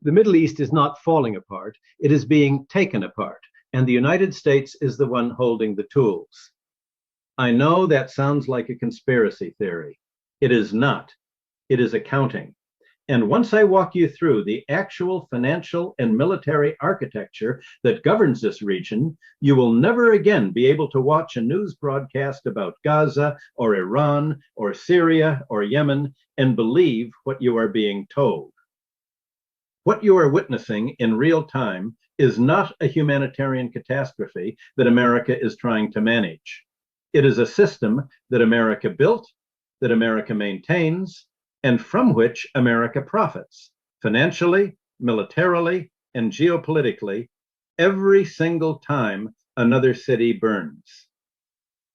The Middle East is not falling apart, it is being taken apart, and the United States is the one holding the tools. I know that sounds like a conspiracy theory. It is not. It is accounting. And once I walk you through the actual financial and military architecture that governs this region, you will never again be able to watch a news broadcast about Gaza or Iran or Syria or Yemen and believe what you are being told. What you are witnessing in real time is not a humanitarian catastrophe that America is trying to manage. It is a system that America built, that America maintains, and from which America profits financially, militarily, and geopolitically every single time another city burns.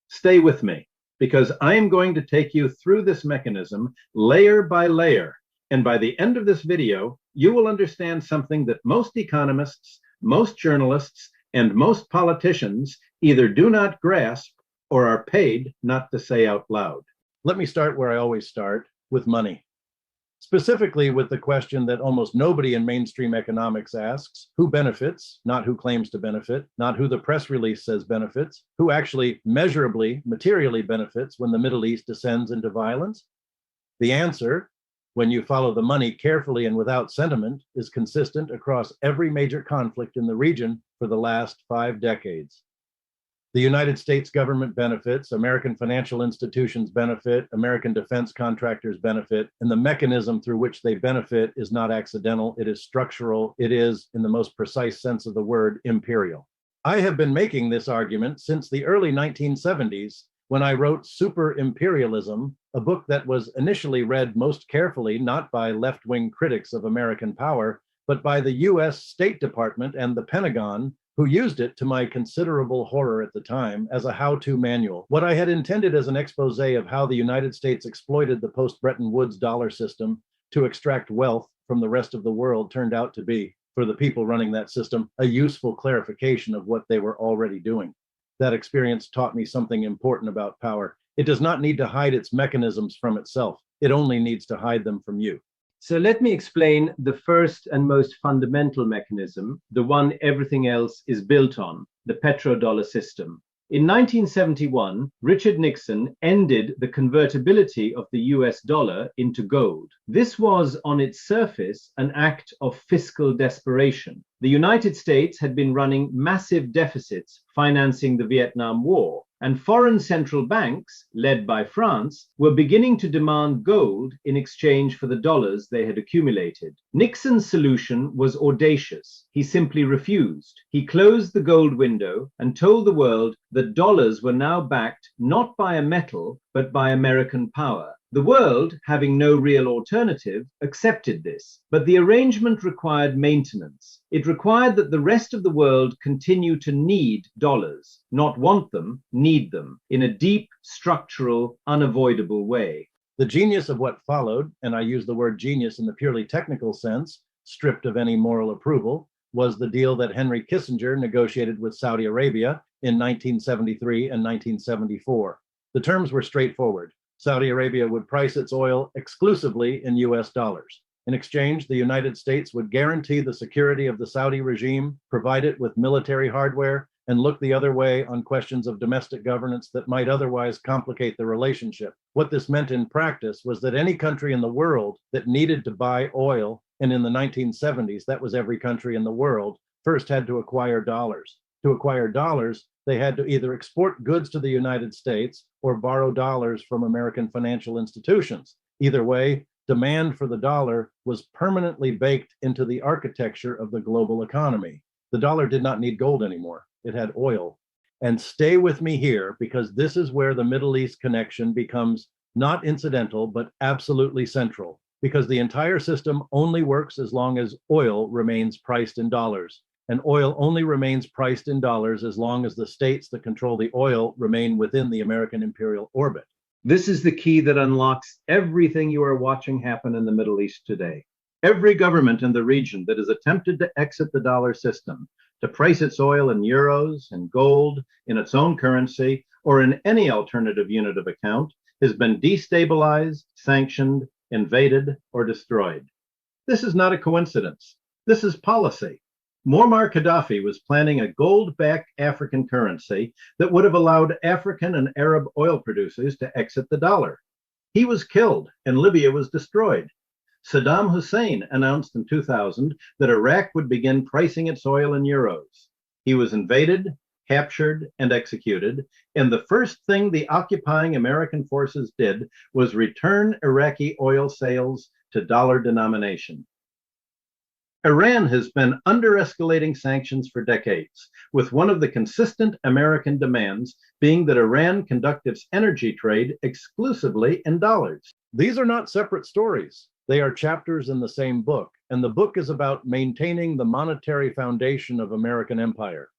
Stay with me, because I am going to take you through this mechanism layer by layer, and by the end of this video, you will understand something that most economists, most journalists, and most politicians either do not grasp or are paid not to say out loud. Let me start where I always start, with money. Specifically with the question that almost nobody in mainstream economics asks: who benefits, not who claims to benefit, not who the press release says benefits, who actually measurably, materially benefits when the Middle East descends into violence? The answer, when you follow the money carefully and without sentiment, is consistent across every major conflict in the region for the last 5 decades. The United States government benefits, American financial institutions benefit, American defense contractors benefit, and the mechanism through which they benefit is not accidental, it is structural, it is, in the most precise sense of the word, imperial. I have been making this argument since the early 1970s when I wrote Super Imperialism, a book that was initially read most carefully not by left-wing critics of American power, but by the US State Department and the Pentagon, who used it, to my considerable horror at the time, as a how-to manual. What I had intended as an expose of how the United States exploited the post-Bretton Woods dollar system to extract wealth from the rest of the world turned out to be, for the people running that system, a useful clarification of what they were already doing. That experience taught me something important about power. It does not need to hide its mechanisms from itself. It only needs to hide them from you. So let me explain the first and most fundamental mechanism, the one everything else is built on, the petrodollar system. In 1971, Richard Nixon ended the convertibility of the US dollar into gold. This was, on its surface, an act of fiscal desperation. The United States had been running massive deficits financing the Vietnam War, and foreign central banks, led by France, were beginning to demand gold in exchange for the dollars they had accumulated. Nixon's solution was audacious. He simply refused. He closed the gold window and told the world that dollars were now backed not by a metal, but by American power. The world, having no real alternative, accepted this, but the arrangement required maintenance. It required that the rest of the world continue to need dollars, not want them, need them, in a deep, structural, unavoidable way. The genius of what followed, and I use the word genius in the purely technical sense, stripped of any moral approval, was the deal that Henry Kissinger negotiated with Saudi Arabia in 1973 and 1974. The terms were straightforward. Saudi Arabia would price its oil exclusively in US dollars. In exchange, the United States would guarantee the security of the Saudi regime, provide it with military hardware, and look the other way on questions of domestic governance that might otherwise complicate the relationship. What this meant in practice was that any country in the world that needed to buy oil, and in the 1970s, that was every country in the world, first had to acquire dollars. To acquire dollars, they had to either export goods to the United States or borrow dollars from American financial institutions. Either way, demand for the dollar was permanently baked into the architecture of the global economy. The dollar did not need gold anymore. It had oil. And stay with me here, because this is where the Middle East connection becomes not incidental, but absolutely central, because the entire system only works as long as oil remains priced in dollars. And oil only remains priced in dollars as long as the states that control the oil remain within the American imperial orbit. This is the key that unlocks everything you are watching happen in the Middle East today. Every government in the region that has attempted to exit the dollar system, to price its oil in euros and gold, in its own currency, or in any alternative unit of account, has been destabilized, sanctioned, invaded, or destroyed. This is not a coincidence. This is policy. Muammar Gaddafi was planning a gold-backed African currency that would have allowed African and Arab oil producers to exit the dollar. He was killed and Libya was destroyed. Saddam Hussein announced in 2000 that Iraq would begin pricing its oil in euros. He was invaded, captured, and executed, and the first thing the occupying American forces did was return Iraqi oil sales to dollar denomination. Iran has been under escalating sanctions for decades, with one of the consistent American demands being that Iran conduct its energy trade exclusively in dollars. These are not separate stories. They are chapters in the same book, and the book is about maintaining the monetary foundation of American empire.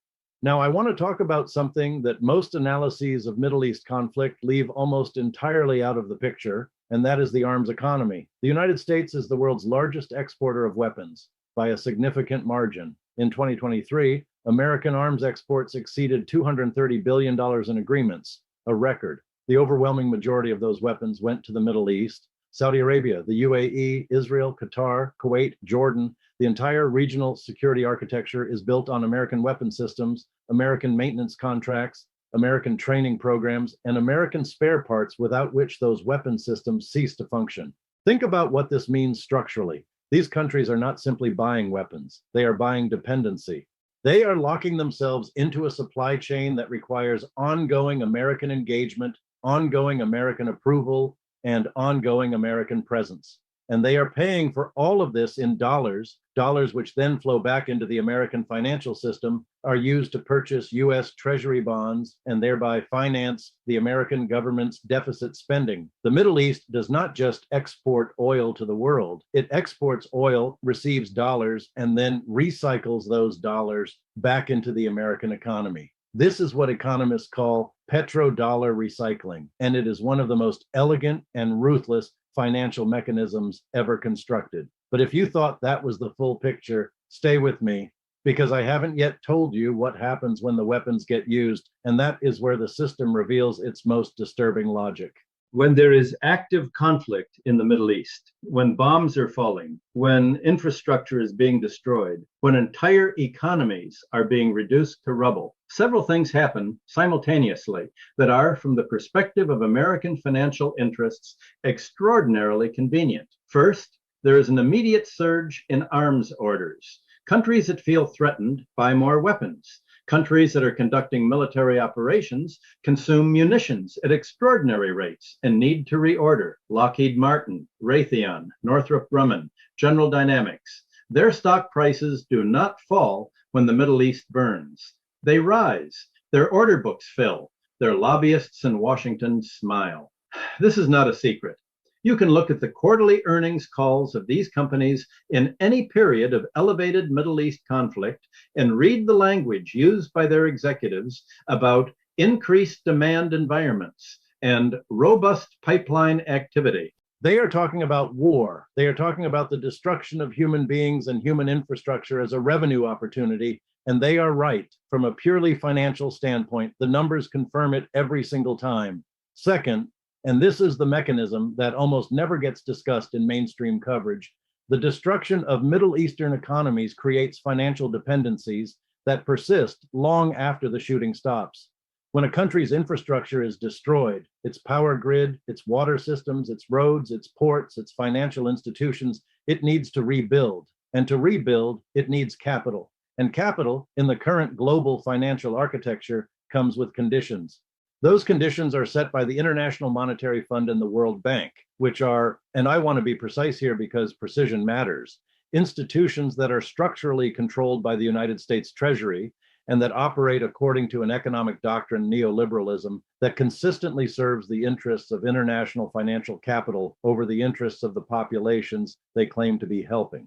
Now, I want to talk about something that most analyses of Middle East conflict leave almost entirely out of the picture, and that is the arms economy. The United States is the world's largest exporter of weapons by a significant margin. In 2023, American arms exports exceeded $230 billion in agreements, a record. The overwhelming majority of those weapons went to the Middle East. Saudi Arabia, the UAE, Israel, Qatar, Kuwait, Jordan, the entire regional security architecture is built on American weapon systems, American maintenance contracts, American training programs, and American spare parts without which those weapon systems cease to function. Think about what this means structurally. These countries are not simply buying weapons, they are buying dependency. They are locking themselves into a supply chain that requires ongoing American engagement, ongoing American approval, and ongoing American presence. And they are paying for all of this in dollars, dollars which then flow back into the American financial system, are used to purchase US Treasury bonds and thereby finance the American government's deficit spending. The Middle East does not just export oil to the world. It exports oil, receives dollars, and then recycles those dollars back into the American economy. This is what economists call petrodollar recycling, and it is one of the most elegant and ruthless financial mechanisms ever constructed. But if you thought that was the full picture, stay with me, because I haven't yet told you what happens when the weapons get used, and that is where the system reveals its most disturbing logic. When there is active conflict in the Middle East, when bombs are falling, when infrastructure is being destroyed, when entire economies are being reduced to rubble, several things happen simultaneously that are, from the perspective of American financial interests, extraordinarily convenient. First, there is an immediate surge in arms orders. Countries that feel threatened buy more weapons. Countries that are conducting military operations consume munitions at extraordinary rates and need to reorder. Lockheed Martin, Raytheon, Northrop Grumman, General Dynamics. Their stock prices do not fall when the Middle East burns. They rise. Their order books fill. Their lobbyists in Washington smile. This is not a secret. You can look at the quarterly earnings calls of these companies in any period of elevated Middle East conflict and read the language used by their executives about increased demand environments and robust pipeline activity. They are talking about war. They are talking about the destruction of human beings and human infrastructure as a revenue opportunity. And they are right. From a purely financial standpoint, the numbers confirm it every single time. Second, and this is the mechanism that almost never gets discussed in mainstream coverage, the destruction of Middle Eastern economies creates financial dependencies that persist long after the shooting stops. When a country's infrastructure is destroyed, its power grid, its water systems, its roads, its ports, its financial institutions, it needs to rebuild. And to rebuild, it needs capital. And capital, in the current global financial architecture, comes with conditions. Those conditions are set by the International Monetary Fund and the World Bank, which are, and I want to be precise here because precision matters, institutions that are structurally controlled by the United States Treasury and that operate according to an economic doctrine, neoliberalism, that consistently serves the interests of international financial capital over the interests of the populations they claim to be helping.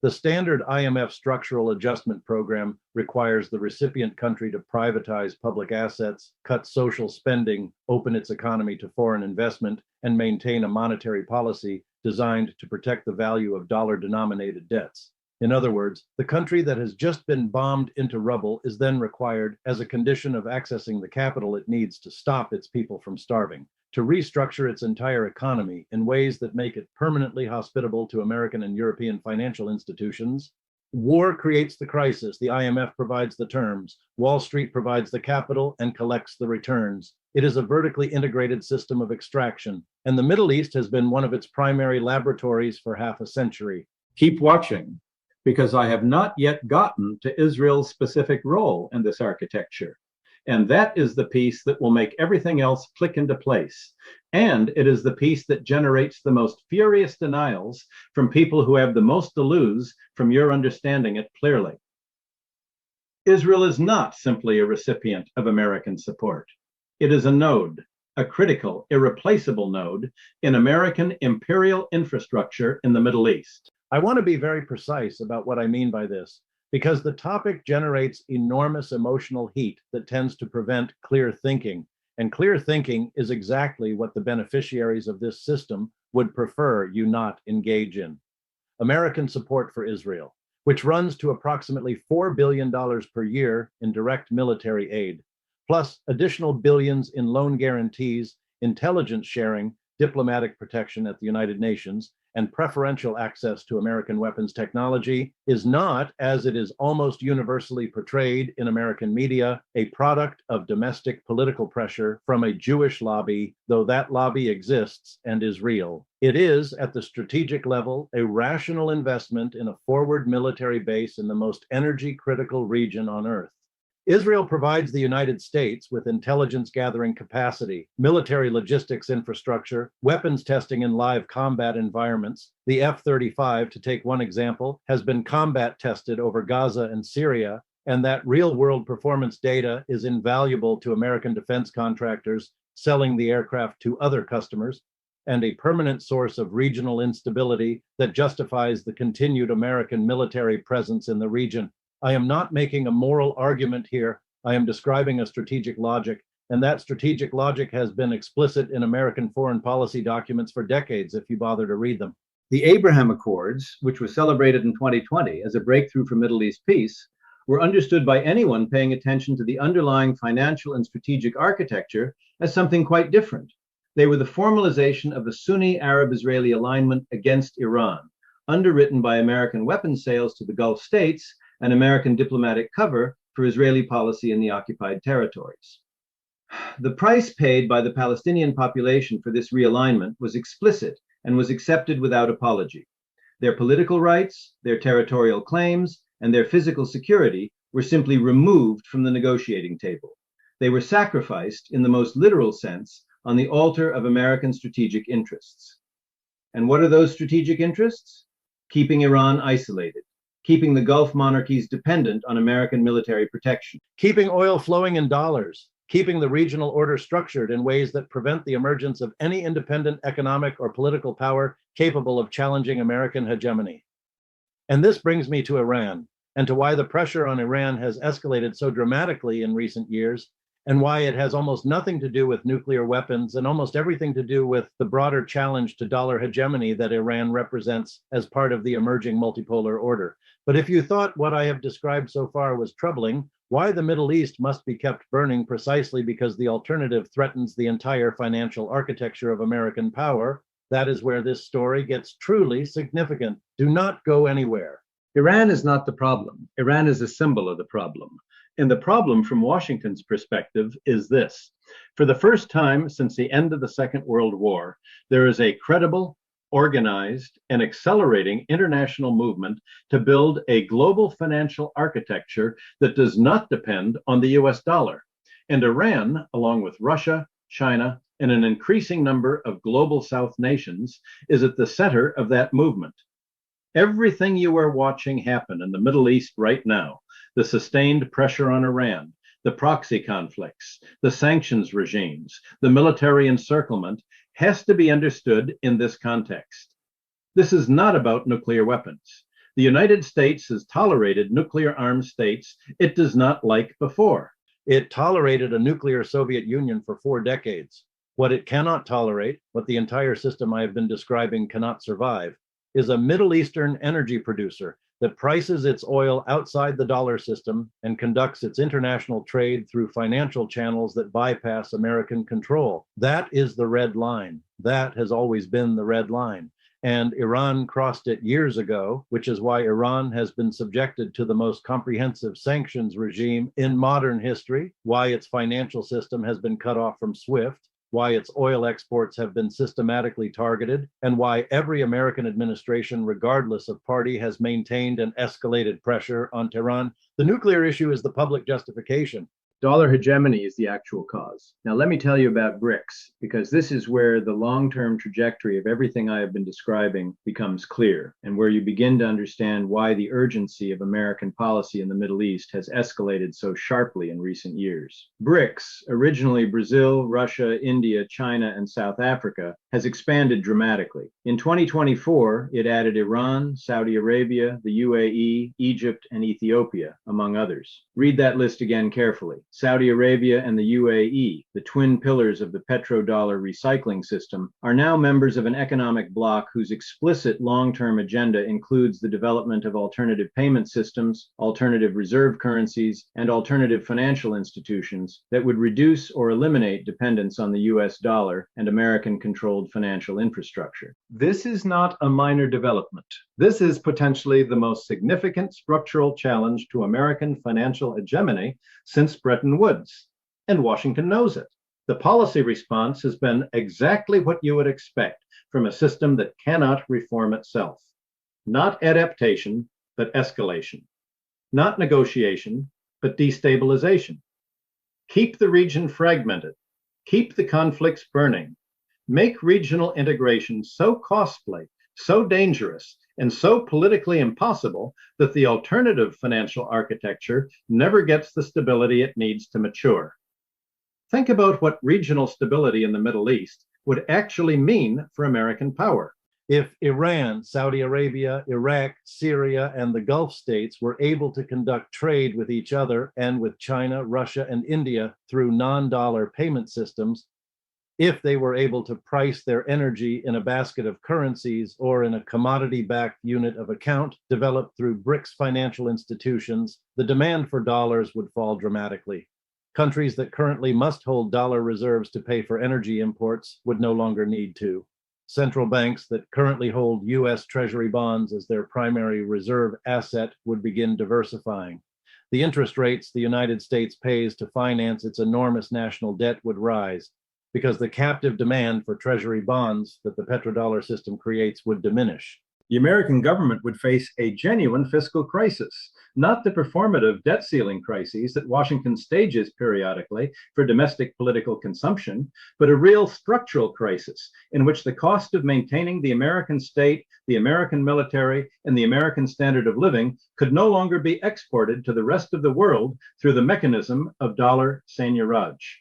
The standard IMF structural adjustment program requires the recipient country to privatize public assets, cut social spending, open its economy to foreign investment, and maintain a monetary policy designed to protect the value of dollar-denominated debts. In other words, the country that has just been bombed into rubble is then required, as a condition of accessing the capital it needs to stop its people from starving, to restructure its entire economy in ways that make it permanently hospitable to American and European financial institutions, War creates the crisis. The IMF provides the terms. Wall Street provides the capital and collects the returns. It is a vertically integrated system of extraction, and the Middle East has been one of its primary laboratories for half a century. Keep watching, because I have not yet gotten to Israel's specific role in this architecture. And that is the piece that will make everything else click into place. And it is the piece that generates the most furious denials from people who have the most to lose from your understanding it clearly. Israel is not simply a recipient of American support. It is a node, a critical, irreplaceable node in American imperial infrastructure in the Middle East. I want to be very precise about what I mean by this, because the topic generates enormous emotional heat that tends to prevent clear thinking. And clear thinking is exactly what the beneficiaries of this system would prefer you not engage in. American support for Israel, which runs to approximately $4 billion per year in direct military aid, plus additional billions in loan guarantees, intelligence sharing, diplomatic protection at the United Nations, and preferential access to American weapons technology, is not, as it is almost universally portrayed in American media, a product of domestic political pressure from a Jewish lobby, though that lobby exists and is real. It is, at the strategic level, a rational investment in a forward military base in the most energy-critical region on Earth. Israel provides the United States with intelligence gathering capacity, military logistics infrastructure, weapons testing in live combat environments. The F-35, to take one example, has been combat tested over Gaza and Syria, and that real-world performance data is invaluable to American defense contractors selling the aircraft to other customers, and a permanent source of regional instability that justifies the continued American military presence in the region. I am not making a moral argument here. I am describing a strategic logic, and that strategic logic has been explicit in American foreign policy documents for decades, if you bother to read them. The Abraham Accords, which were celebrated in 2020 as a breakthrough for Middle East peace, were understood by anyone paying attention to the underlying financial and strategic architecture as something quite different. They were the formalization of a Sunni Arab-Israeli alignment against Iran, underwritten by American weapons sales to the Gulf states and American diplomatic cover for Israeli policy in the occupied territories. The price paid by the Palestinian population for this realignment was explicit and was accepted without apology. Their political rights, their territorial claims, and their physical security were simply removed from the negotiating table. They were sacrificed, in the most literal sense, on the altar of American strategic interests. And what are those strategic interests? Keeping Iran isolated, keeping the Gulf monarchies dependent on American military protection, keeping oil flowing in dollars, keeping the regional order structured in ways that prevent the emergence of any independent economic or political power capable of challenging American hegemony. And this brings me to Iran, and to why the pressure on Iran has escalated so dramatically in recent years, and why it has almost nothing to do with nuclear weapons and almost everything to do with the broader challenge to dollar hegemony that Iran represents as part of the emerging multipolar order. But if you thought what I have described so far was troubling, why the Middle East must be kept burning precisely because the alternative threatens the entire financial architecture of American power, that is where this story gets truly significant. Do not go anywhere. Iran is not the problem. Iran is a symbol of the problem. And the problem from Washington's perspective is this. For the first time since the end of the Second World War, there is a credible, organized, and accelerating international movement to build a global financial architecture that does not depend on the US dollar. And Iran, along with Russia, China, and an increasing number of global South nations, is at the center of that movement. Everything you are watching happen in the Middle East right now, the sustained pressure on Iran, the proxy conflicts, the sanctions regimes, the military encirclement, has to be understood in this context. This is not about nuclear weapons. The United States has tolerated nuclear-armed states it does not like before. It tolerated a nuclear Soviet Union for 4 decades. What it cannot tolerate, what the entire system I have been describing cannot survive, is a Middle Eastern energy producer that prices its oil outside the dollar system and conducts its international trade through financial channels that bypass American control. That is the red line. That has always been the red line. and Iran crossed it years ago, which is why Iran has been subjected to the most comprehensive sanctions regime in modern history, why its financial system has been cut off from SWIFT, why its oil exports have been systematically targeted, and why every American administration, regardless of party, has maintained and escalated pressure on Tehran. The nuclear issue is the public justification. Dollar hegemony is the actual cause. Now, let me tell you about BRICS, because this is where the long-term trajectory of everything I have been describing becomes clear, and where you begin to understand why the urgency of American policy in the Middle East has escalated so sharply in recent years. BRICS, originally Brazil, Russia, India, China, and South Africa, has expanded dramatically. In 2024, it added Iran, Saudi Arabia, the UAE, Egypt, and Ethiopia, among others. Read that list again carefully. Saudi Arabia and the UAE, the twin pillars of the petrodollar recycling system, are now members of an economic bloc whose explicit long-term agenda includes the development of alternative payment systems, alternative reserve currencies, and alternative financial institutions that would reduce or eliminate dependence on the US dollar and American-controlled financial infrastructure. This is not a minor development. This is potentially the most significant structural challenge to American financial hegemony since Bretton Woods, and Washington knows it. The policy response has been exactly what you would expect from a system that cannot reform itself. Not adaptation, but escalation. Not negotiation, but destabilization. Keep the region fragmented. Keep the conflicts burning. Make regional integration so costly, so dangerous, and so politically impossible that the alternative financial architecture never gets the stability it needs to mature. Think about what regional stability in the Middle East would actually mean for American power. If Iran, Saudi Arabia, Iraq, Syria, and the Gulf states were able to conduct trade with each other and with China, Russia, and India through non-dollar payment systems, if they were able to price their energy in a basket of currencies or in a commodity-backed unit of account developed through BRICS financial institutions, the demand for dollars would fall dramatically. Countries that currently must hold dollar reserves to pay for energy imports would no longer need to. Central banks that currently hold US Treasury bonds as their primary reserve asset would begin diversifying. The interest rates the United States pays to finance its enormous national debt would rise, because the captive demand for treasury bonds that the petrodollar system creates would diminish. The American government would face a genuine fiscal crisis, not the performative debt ceiling crises that Washington stages periodically for domestic political consumption, but a real structural crisis in which the cost of maintaining the American state, the American military, and the American standard of living could no longer be exported to the rest of the world through the mechanism of dollar seigniorage.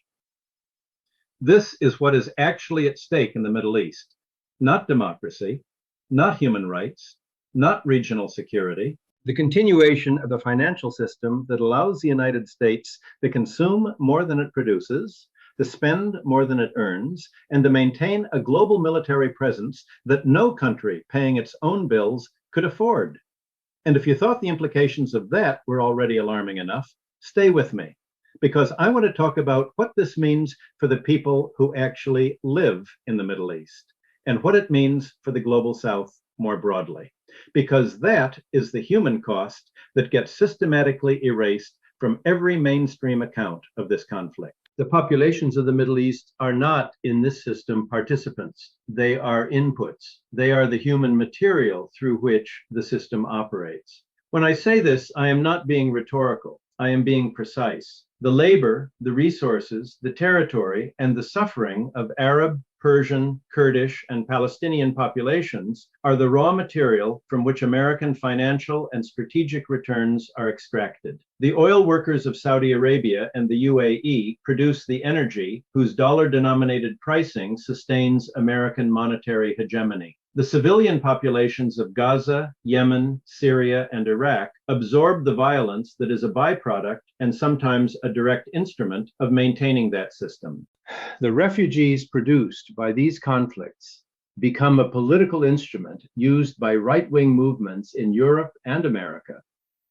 This is what is actually at stake in the Middle East, not democracy, not human rights, not regional security, the continuation of the financial system that allows the United States to consume more than it produces, to spend more than it earns, and to maintain a global military presence that no country paying its own bills could afford. And if you thought the implications of that were already alarming enough, stay with me, because I want to talk about what this means for the people who actually live in the Middle East and what it means for the global South more broadly, because that is the human cost that gets systematically erased from every mainstream account of this conflict. The populations of the Middle East are not in this system participants. They are inputs. They are the human material through which the system operates. When I say this, I am not being rhetorical. I am being precise. The labor, the resources, the territory, and the suffering of Arab, Persian, Kurdish, and Palestinian populations are the raw material from which American financial and strategic returns are extracted. The oil workers of Saudi Arabia and the UAE produce the energy whose dollar-denominated pricing sustains American monetary hegemony. The civilian populations of Gaza, Yemen, Syria, and Iraq absorb the violence that is a byproduct and sometimes a direct instrument of maintaining that system. The refugees produced by these conflicts become a political instrument used by right-wing movements in Europe and America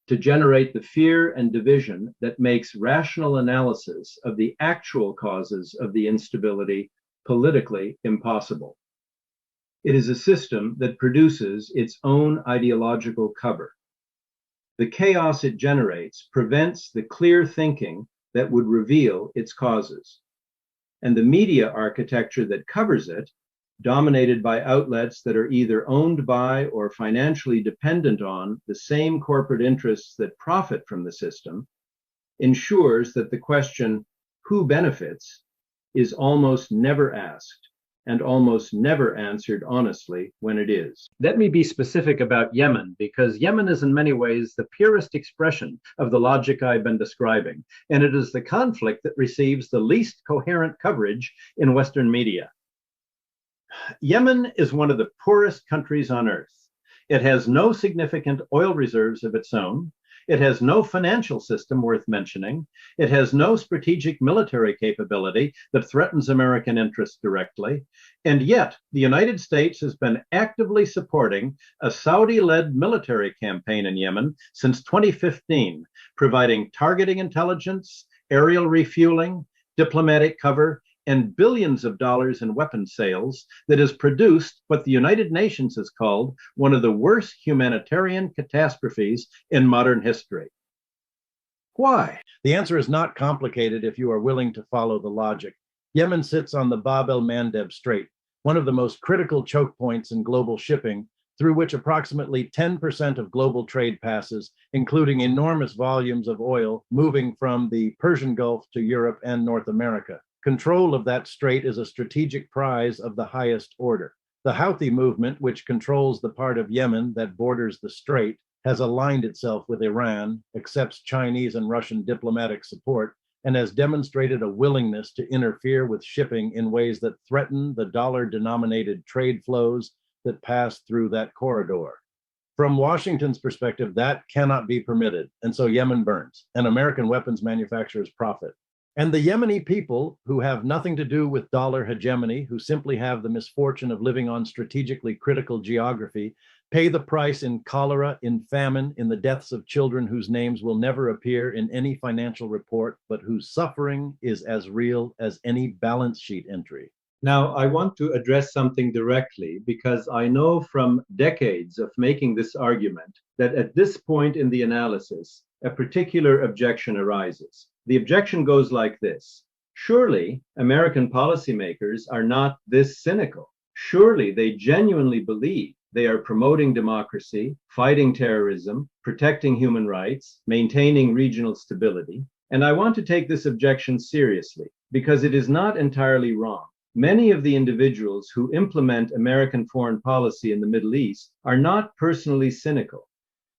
to generate the fear and division that makes rational analysis of the actual causes of the instability politically impossible. It is a system that produces its own ideological cover. The chaos it generates prevents the clear thinking that would reveal its causes. And the media architecture that covers it, dominated by outlets that are either owned by or financially dependent on the same corporate interests that profit from the system, ensures that the question, who benefits, is almost never asked and almost never answered honestly when it is. Let me be specific about Yemen, because Yemen is in many ways the purest expression of the logic I've been describing, and it is the conflict that receives the least coherent coverage in Western media. Yemen is one of the poorest countries on earth. It has no significant oil reserves of its own. It has no financial system worth mentioning. It has no strategic military capability that threatens American interests directly. And yet, the United States has been actively supporting a Saudi-led military campaign in Yemen since 2015, providing targeting intelligence, aerial refueling, diplomatic cover, and billions of dollars in weapons sales that has produced what the United Nations has called one of the worst humanitarian catastrophes in modern history. Why? The answer is not complicated if you are willing to follow the logic. Yemen sits on the Bab el-Mandeb Strait, one of the most critical choke points in global shipping, through which approximately 10% of global trade passes, including enormous volumes of oil moving from the Persian Gulf to Europe and North America. Control of that strait is a strategic prize of the highest order. The Houthi movement, which controls the part of Yemen that borders the strait, has aligned itself with Iran, accepts Chinese and Russian diplomatic support, and has demonstrated a willingness to interfere with shipping in ways that threaten the dollar-denominated trade flows that pass through that corridor. From Washington's perspective, that cannot be permitted, and so Yemen burns, and American weapons manufacturers profit. And the Yemeni people, who have nothing to do with dollar hegemony, who simply have the misfortune of living on strategically critical geography, pay the price in cholera, in famine, in the deaths of children whose names will never appear in any financial report, but whose suffering is as real as any balance sheet entry. Now, I want to address something directly because I know from decades of making this argument that at this point in the analysis, a particular objection arises. The objection goes like this. Surely American policymakers are not this cynical. Surely they genuinely believe they are promoting democracy, fighting terrorism, protecting human rights, maintaining regional stability. And I want to take this objection seriously because it is not entirely wrong. Many of the individuals who implement American foreign policy in the Middle East are not personally cynical.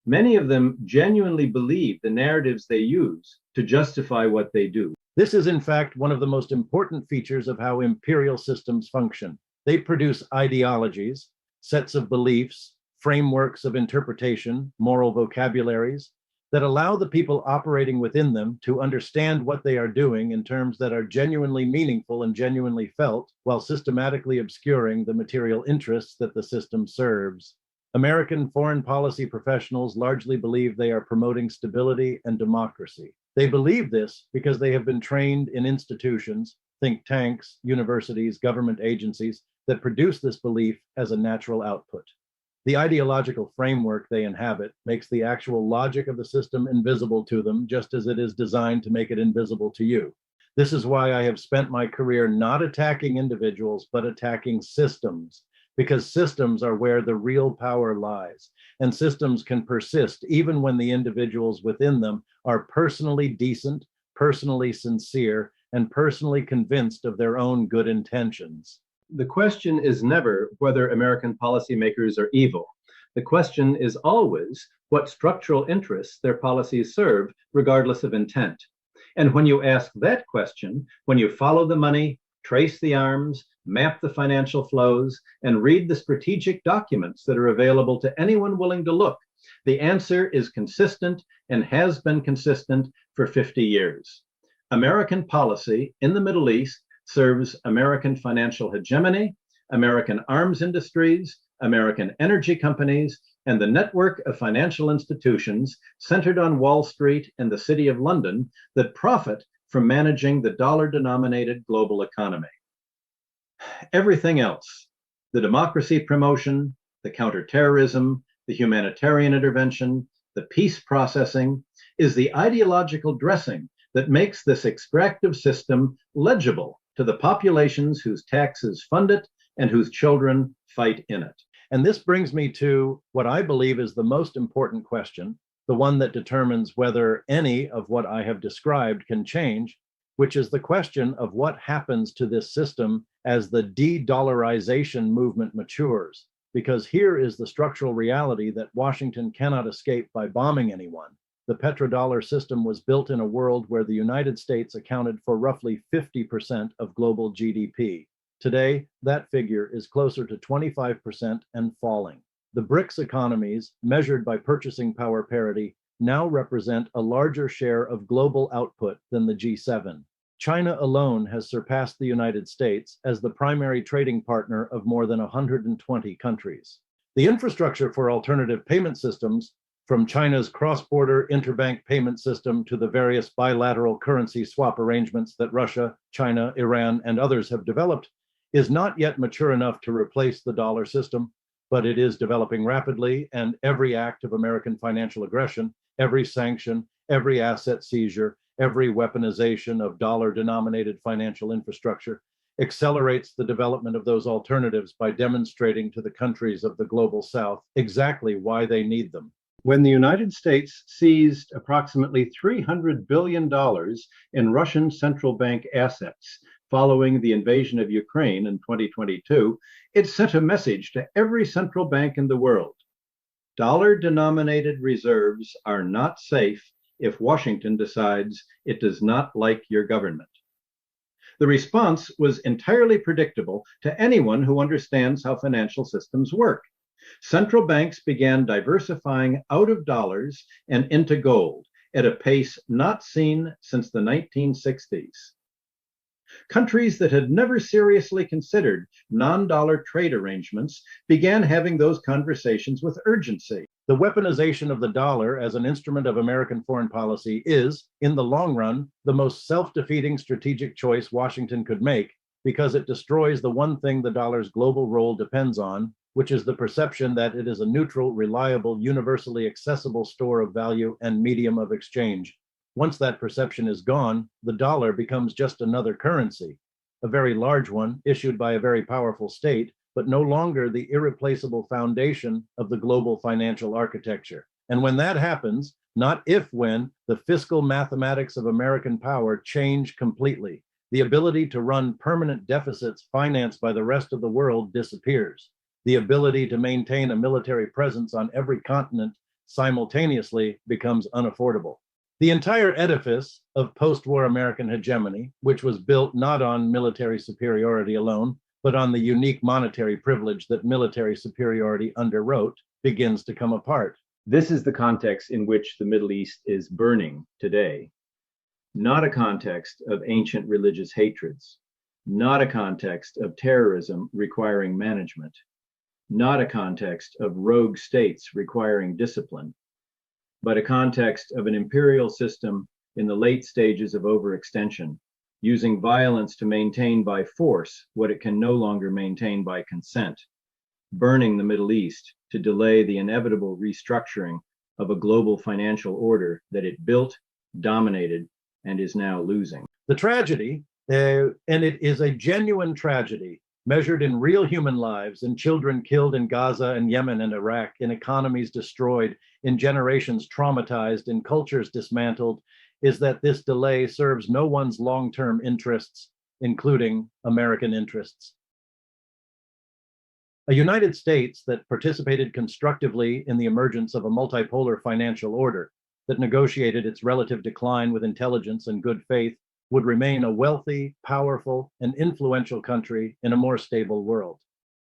Many of them genuinely believe the narratives they use to justify what they do. This is, in fact, one of the most important features of how imperial systems function. They produce ideologies, sets of beliefs, frameworks of interpretation, moral vocabularies that allow the people operating within them to understand what they are doing in terms that are genuinely meaningful and genuinely felt, while systematically obscuring the material interests that the system serves. American foreign policy professionals largely believe they are promoting stability and democracy. They believe this because they have been trained in institutions, think tanks, universities, government agencies that produce this belief as a natural output. The ideological framework they inhabit makes the actual logic of the system invisible to them, just as it is designed to make it invisible to you. This is why I have spent my career not attacking individuals, but attacking systems, because systems are where the real power lies, and systems can persist even when the individuals within them are personally decent, personally sincere, and personally convinced of their own good intentions. The question is never whether American policymakers are evil. The question is always what structural interests their policies serve, regardless of intent. And when you ask that question, when you follow the money, trace the arms, map the financial flows, and read the strategic documents that are available to anyone willing to look, the answer is consistent and has been consistent for 50 years. American policy in the Middle East serves American financial hegemony, American arms industries, American energy companies, and the network of financial institutions centered on Wall Street and the City of London that profit from managing the dollar-denominated global economy. Everything else, The democracy promotion, the counterterrorism, the humanitarian intervention, the peace processing is the ideological dressing that makes this extractive system legible to the populations whose taxes fund it and whose children fight in it. And this brings me to what I believe is the most important question, the one that determines whether any of what I have described can change, which is the question of what happens to this system as the de-dollarization movement matures. Because here is the structural reality that Washington cannot escape by bombing anyone. The petrodollar system was built in a world where the United States accounted for roughly 50% of global GDP. Today, that figure is closer to 25% and falling. The BRICS economies, measured by purchasing power parity, now represent a larger share of global output than the G7. China alone has surpassed the United States as the primary trading partner of more than 120 countries. The infrastructure for alternative payment systems, from China's cross-border interbank payment system to the various bilateral currency swap arrangements that Russia, China, Iran, and others have developed, is not yet mature enough to replace the dollar system, but it is developing rapidly, and every act of American financial aggression, every sanction, every asset seizure, every weaponization of dollar-denominated financial infrastructure accelerates the development of those alternatives by demonstrating to the countries of the global South exactly why they need them. When the United States seized approximately $300 billion in Russian central bank assets following the invasion of Ukraine in 2022, it sent a message to every central bank in the world. Dollar-denominated reserves are not safe if Washington decides it does not like your government. The response was entirely predictable to anyone who understands how financial systems work. Central banks began diversifying out of dollars and into gold at a pace not seen since the 1960s. Countries that had never seriously considered non-dollar trade arrangements began having those conversations with urgency. The weaponization of the dollar as an instrument of American foreign policy is, in the long run, the most self-defeating strategic choice Washington could make, because it destroys the one thing the dollar's global role depends on, which is the perception that it is a neutral, reliable, universally accessible store of value and medium of exchange. Once that perception is gone, the dollar becomes just another currency, a very large one issued by a very powerful state, but no longer the irreplaceable foundation of the global financial architecture. And when that happens, not if when, the fiscal mathematics of American power change completely. The ability to run permanent deficits financed by the rest of the world disappears. The ability to maintain a military presence on every continent simultaneously becomes unaffordable. The entire edifice of post-war American hegemony, which was built not on military superiority alone, but on the unique monetary privilege that military superiority underwrote, begins to come apart. This is the context in which the Middle East is burning today. Not a context of ancient religious hatreds, not a context of terrorism requiring management, not a context of rogue states requiring discipline, but a context of an imperial system in the late stages of overextension, using violence to maintain by force what it can no longer maintain by consent, burning the Middle East to delay the inevitable restructuring of a global financial order that it built, dominated, and is now losing. The tragedy, and it is a genuine tragedy, measured in real human lives, in children killed in Gaza and Yemen and Iraq, in economies destroyed, in generations traumatized, in cultures dismantled, is that this delay serves no one's long-term interests, including American interests. A United States that participated constructively in the emergence of a multipolar financial order, that negotiated its relative decline with intelligence and good faith, would remain a wealthy, powerful, and influential country in a more stable world.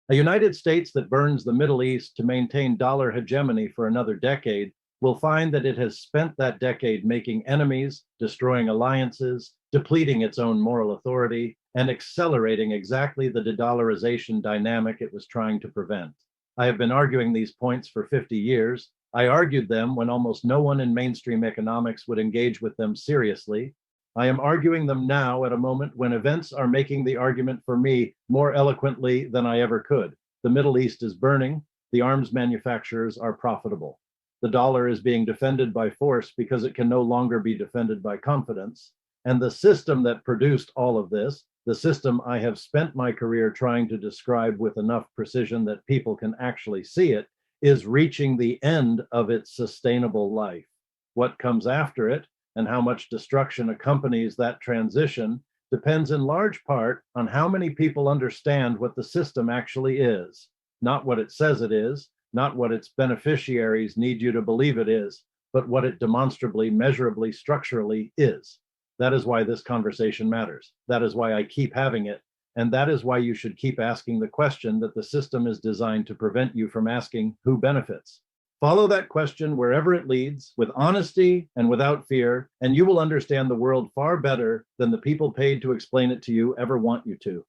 A United States that burns the Middle East to maintain dollar hegemony for another decade will find that it has spent that decade making enemies, destroying alliances, depleting its own moral authority, and accelerating exactly the de-dollarization dynamic it was trying to prevent. I have been arguing these points for 50 years. I argued them when almost no one in mainstream economics would engage with them seriously. I am arguing them now at a moment when events are making the argument for me more eloquently than I ever could. The Middle East is burning. The arms manufacturers are profitable. The dollar is being defended by force because it can no longer be defended by confidence. And the system that produced all of this, the system I have spent my career trying to describe with enough precision that people can actually see it, is reaching the end of its sustainable life. What comes after it and how much destruction accompanies that transition depends in large part on how many people understand what the system actually is, not what it says it is, not what its beneficiaries need you to believe it is, but what it demonstrably, measurably, structurally is. That is why this conversation matters. That is why I keep having it. And that is why you should keep asking the question that the system is designed to prevent you from asking: who benefits? Follow that question wherever it leads, with honesty and without fear, and you will understand the world far better than the people paid to explain it to you ever want you to.